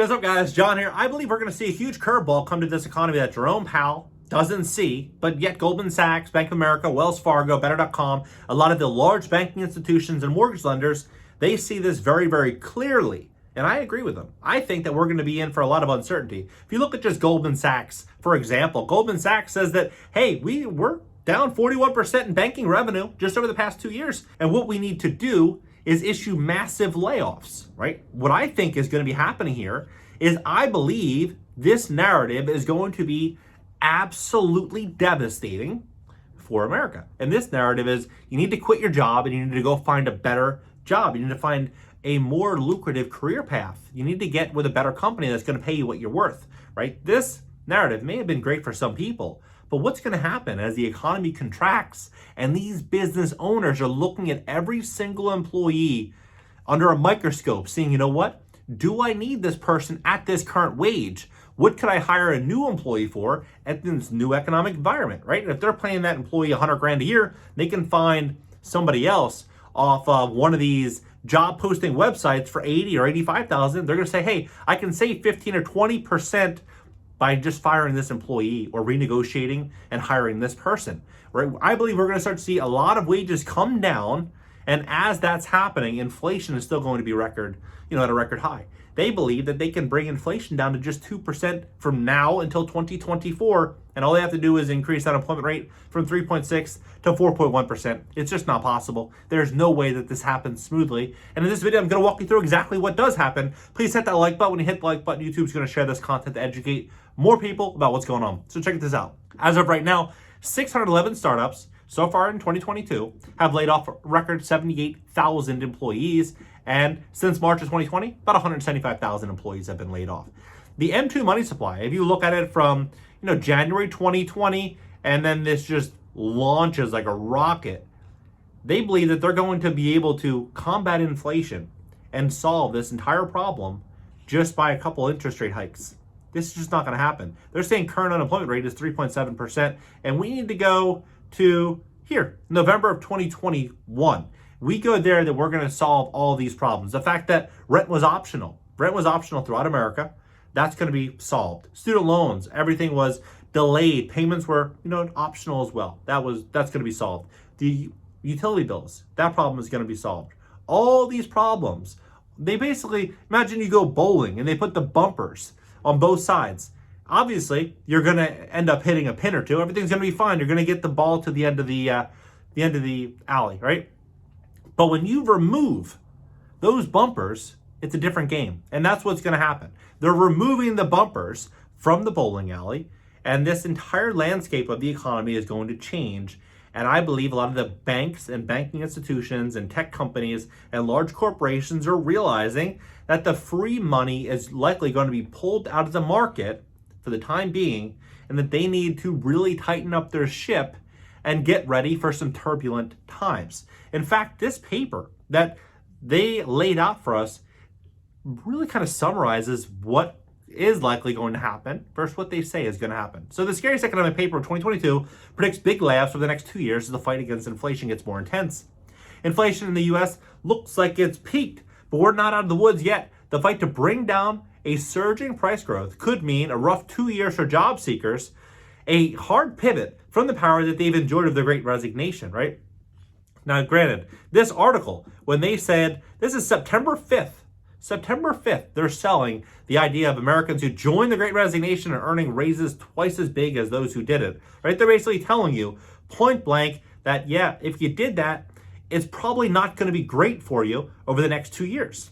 Hey, what's up, guys? John here. I believe we're going to see a huge curveball come to this economy that Jerome Powell doesn't see, but yet Goldman Sachs, Bank of America, Wells Fargo, Better.com, a lot of the large banking institutions and mortgage lenders, they see this very, very clearly. And I agree with them. I think that we're going to be in for a lot of uncertainty. If you look at just Goldman Sachs, for example, Goldman Sachs says that, hey, we're down 41% in banking revenue just over the past 2 years. And what we need to do is issue massive layoffs, right? What I think is going to be happening here is I believe this narrative is going to be absolutely devastating for America. And this narrative is you need to quit your job and you need to go find a better job. You need to find a more lucrative career path. You need to get with a better company that's going to pay you what you're worth, right? This narrative may have been great for some people, but what's going to happen as the economy contracts and these business owners are looking at every single employee under a microscope, seeing, you know what? Do I need this person at this current wage? What could I hire a new employee for at this new economic environment, right? And if they're paying that employee $100,000 a year, they can find somebody else off of one of these job posting websites for 80 or 85,000. They're going to say, hey, I can save 15 or 20% by just firing this employee or renegotiating and hiring this person, right? I believe we're going to start to see a lot of wages come down. And as that's happening, inflation is still going to be at a record high. They believe that they can bring inflation down to just 2% from now until 2024. And all they have to do is increase that unemployment rate from 3.6 to 4.1%. It's just not possible. There's no way that this happens smoothly. And in this video, I'm going to walk you through exactly what does happen. Please hit that like button. When you hit the like button, YouTube's going to share this content to educate more people about what's going on. So check this out. As of right now, 611 startups so far in 2022 have laid off a record 78,000 employees. And since March of 2020, about 175,000 employees have been laid off. The M2 money supply, if you look at it from January 2020, and then this just launches like a rocket, they believe that they're going to be able to combat inflation and solve this entire problem just by a couple interest rate hikes. This is just not going to happen. They're saying current unemployment rate is 3.7%, and we need to go to here, November of 2021. We go there that we're going to solve all these problems. The fact that rent was optional throughout America, that's going to be solved. Student loans, everything was delayed. Payments were, optional as well. That's going to be solved. The utility bills, that problem is going to be solved. All these problems, they basically, imagine you go bowling and they put the bumpers on both sides. Obviously, you're going to end up hitting a pin or two. Everything's going to be fine. You're going to get the ball to the end of the alley, right? But when you remove those bumpers, it's a different game. And that's what's going to happen. They're removing the bumpers from the bowling alley, and this entire landscape of the economy is going to change. And I believe a lot of the banks and banking institutions and tech companies and large corporations are realizing that the free money is likely going to be pulled out of the market for the time being, and that they need to really tighten up their ship and get ready for some turbulent times. In fact, this paper that they laid out for us really kind of summarizes what is likely going to happen versus what they say is going to happen. So the scariest economic paper of 2022 predicts big layoffs for the next 2 years as the fight against inflation gets more intense. Inflation in the US looks like it's peaked, but we're not out of the woods yet. The fight to bring down a surging price growth could mean a rough 2 years for job seekers, a hard pivot from the power that they've enjoyed of the Great Resignation, right? Now, granted, this article, when they said, this is September 5th, they're selling the idea of Americans who joined the Great Resignation and earning raises twice as big as those who did it, right? They're basically telling you point blank that, yeah, if you did that, it's probably not going to be great for you over the next 2 years.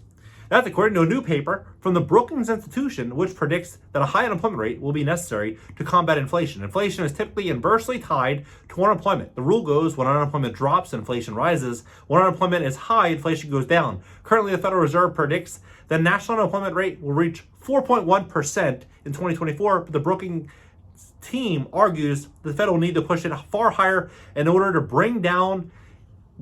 That's according to a new paper from the Brookings Institution, which predicts that a high unemployment rate will be necessary to combat inflation. Inflation is typically inversely tied to unemployment. The rule goes when unemployment drops, inflation rises. When unemployment is high, inflation goes down. Currently, the Federal Reserve predicts the national unemployment rate will reach 4.1% in 2024, but the Brookings team argues the Fed will need to push it far higher in order to bring down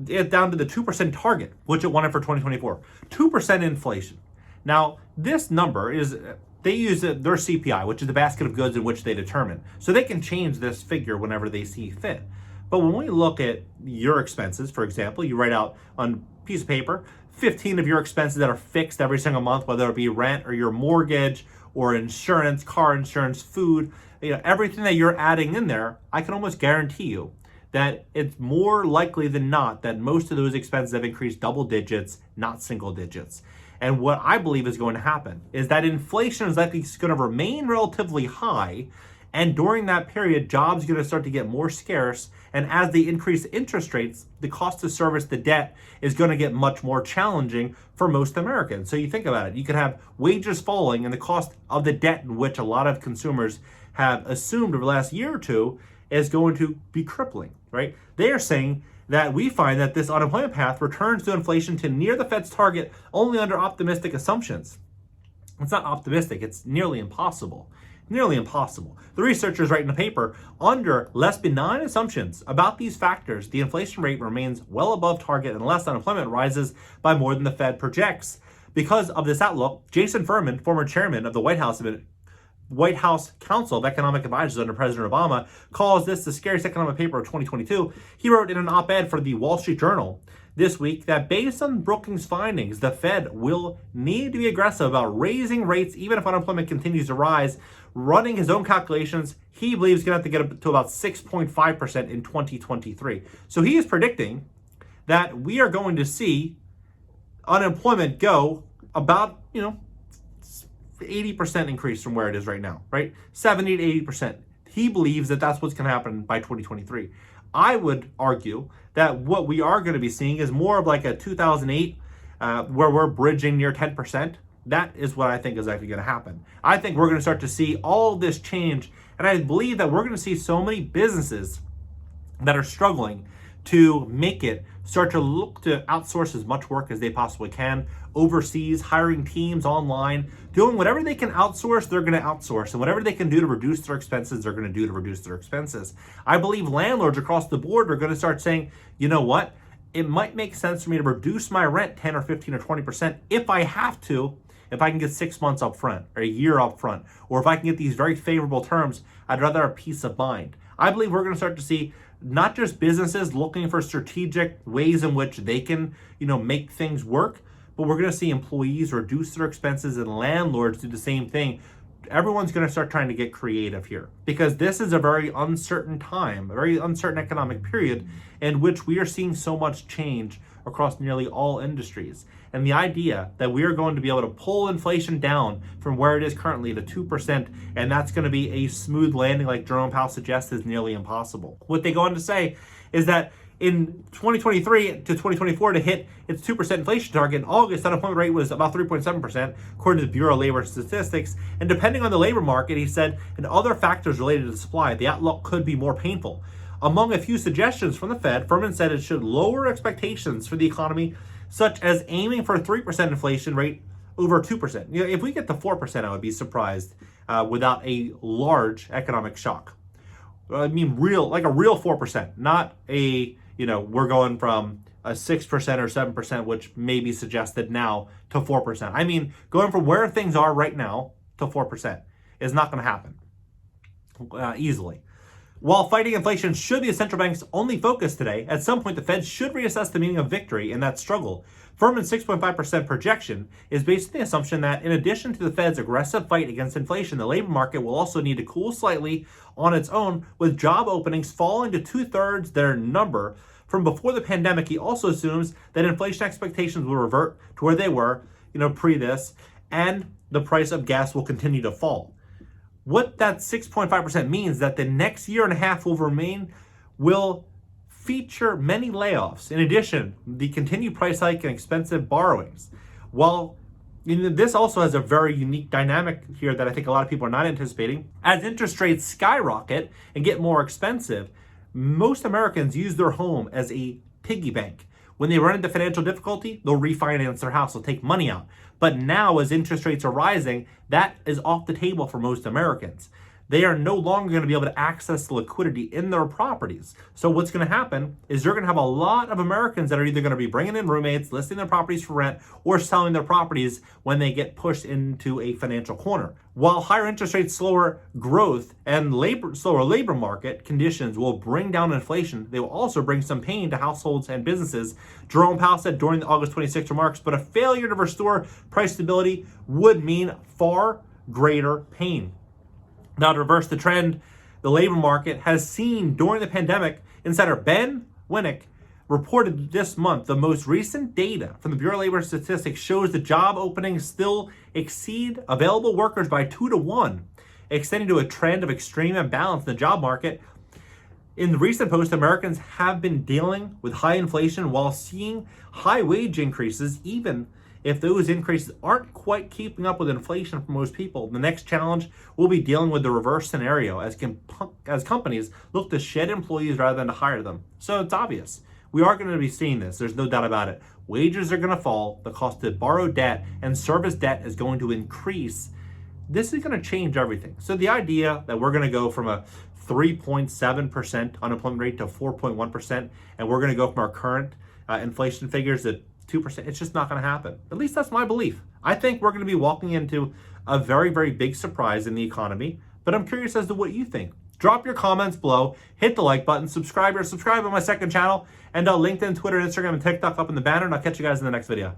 it down to the 2% target, which it wanted for 2024. 2% inflation. Now, this number is, they use their CPI, which is the basket of goods in which they determine. So they can change this figure whenever they see fit. But when we look at your expenses, for example, you write out on a piece of paper 15 of your expenses that are fixed every single month, whether it be rent or your mortgage or insurance, car insurance, food, everything that you're adding in there, I can almost guarantee you that it's more likely than not that most of those expenses have increased double digits, not single digits. And what I believe is going to happen is that inflation is likely going to remain relatively high. And during that period, jobs are going to start to get more scarce. And as they increase interest rates, the cost to service the debt is going to get much more challenging for most Americans. So you think about it, you could have wages falling and the cost of the debt in which a lot of consumers have assumed over the last year or two is going to be crippling, right? They are saying that we find that this unemployment path returns to inflation to near the Fed's target only under optimistic assumptions. It's not optimistic, it's nearly impossible. Nearly impossible. The researchers write in a paper, under less benign assumptions about these factors, the inflation rate remains well above target unless unemployment rises by more than the Fed projects. Because of this outlook, Jason Furman, former chairman of the White House Council of Economic Advisors under President Obama, calls this the scariest economic paper of 2022. He wrote in an op-ed for the Wall Street Journal this week that based on Brookings' findings, the Fed will need to be aggressive about raising rates even if unemployment continues to rise. Running his own calculations, he believes he's going to have to get up to about 6.5% in 2023. So he is predicting that we are going to see unemployment go about, 80% increase from where it is right now, right? 70 to 80%. He believes that that's what's going to happen by 2023. I would argue that what we are going to be seeing is more of like a 2008 where we're bridging near 10%. That is what I think is actually going to happen. I think we're going to start to see all this change. And I believe that we're going to see so many businesses that are struggling to make it start to look to outsource as much work as they possibly can overseas, hiring teams online, doing whatever they can outsource, they're going to outsource. And whatever they can do to reduce their expenses, they're going to do to reduce their expenses. I believe landlords across the board are going to start saying, you know what? It might make sense for me to reduce my rent 10 or 15 or 20% if I have to, if I can get 6 months up front or a year up front, or if I can get these very favorable terms. I'd rather have peace of mind. I believe we're going to start to see not just businesses looking for strategic ways in which they can, make things work, but we're going to see employees reduce their expenses and landlords do the same thing. Everyone's going to start trying to get creative here because this is a very uncertain time, a very uncertain economic period in which we are seeing so much change across nearly all industries. And the idea that we are going to be able to pull inflation down from where it is currently to 2%, and that's going to be a smooth landing like Jerome Powell suggests, is nearly impossible. What they go on to say is that in 2023 to 2024 to hit its 2% inflation target, in August, unemployment rate was about 3.7%, according to the Bureau of Labor Statistics. And depending on the labor market, he said, and other factors related to the supply, the outlook could be more painful. Among a few suggestions from the Fed, Furman said it should lower expectations for the economy, such as aiming for a 3% inflation rate over 2%. If we get to 4%, I would be surprised without a large economic shock. I mean, like a real 4%, not a, we're going from a 6% or 7%, which may be suggested now, to 4%. I mean, going from where things are right now to 4% is not going to happen easily. While fighting inflation should be a central bank's only focus today, at some point the Fed should reassess the meaning of victory in that struggle. Furman's 6.5% projection is based on the assumption that in addition to the Fed's aggressive fight against inflation, the labor market will also need to cool slightly on its own, with job openings falling to 2/3 their number from before the pandemic. He also assumes that inflation expectations will revert to where they were, pre this, and the price of gas will continue to fall. What that 6.5% means that the next year and a half will feature many layoffs. In addition, the continued price hike and expensive borrowings. While this also has a very unique dynamic here that I think a lot of people are not anticipating. As interest rates skyrocket and get more expensive, most Americans use their home as a piggy bank. When they run into financial difficulty, they'll refinance their house, they'll take money out. But now, as interest rates are rising, that is off the table for most Americans. they are no longer going to be able to access the liquidity in their properties. So what's going to happen is you're going to have a lot of Americans that are either going to be bringing in roommates, listing their properties for rent, or selling their properties when they get pushed into a financial corner. While higher interest rates, slower growth, and slower labor market conditions will bring down inflation, they will also bring some pain to households and businesses. Jerome Powell said during the August 26 remarks, but a failure to restore price stability would mean far greater pain. Now, to reverse the trend the labor market has seen during the pandemic, insider Ben Winnick reported this month the most recent data from the Bureau of Labor Statistics shows the job openings still exceed available workers by 2 to 1, extending to a trend of extreme imbalance in the job market. In the recent post, Americans have been dealing with high inflation while seeing high wage increases, even if those increases aren't quite keeping up with inflation for most people. The next challenge will be dealing with the reverse scenario as companies look to shed employees rather than to hire them. So it's obvious. We are going to be seeing this. There's no doubt about it. Wages are going to fall. The cost to borrow debt and service debt is going to increase. This is going to change everything. So the idea that we're going to go from a 3.7% unemployment rate to 4.1%, and we're going to go from our current inflation figures at 2%, it's just not going to happen. At least that's my belief. I think we're going to be walking into a very, very big surprise in the economy, but I'm curious as to what you think. Drop your comments below, hit the like button, subscribe on my second channel, and LinkedIn, Twitter, Instagram, and TikTok up in the banner, and I'll catch you guys in the next video.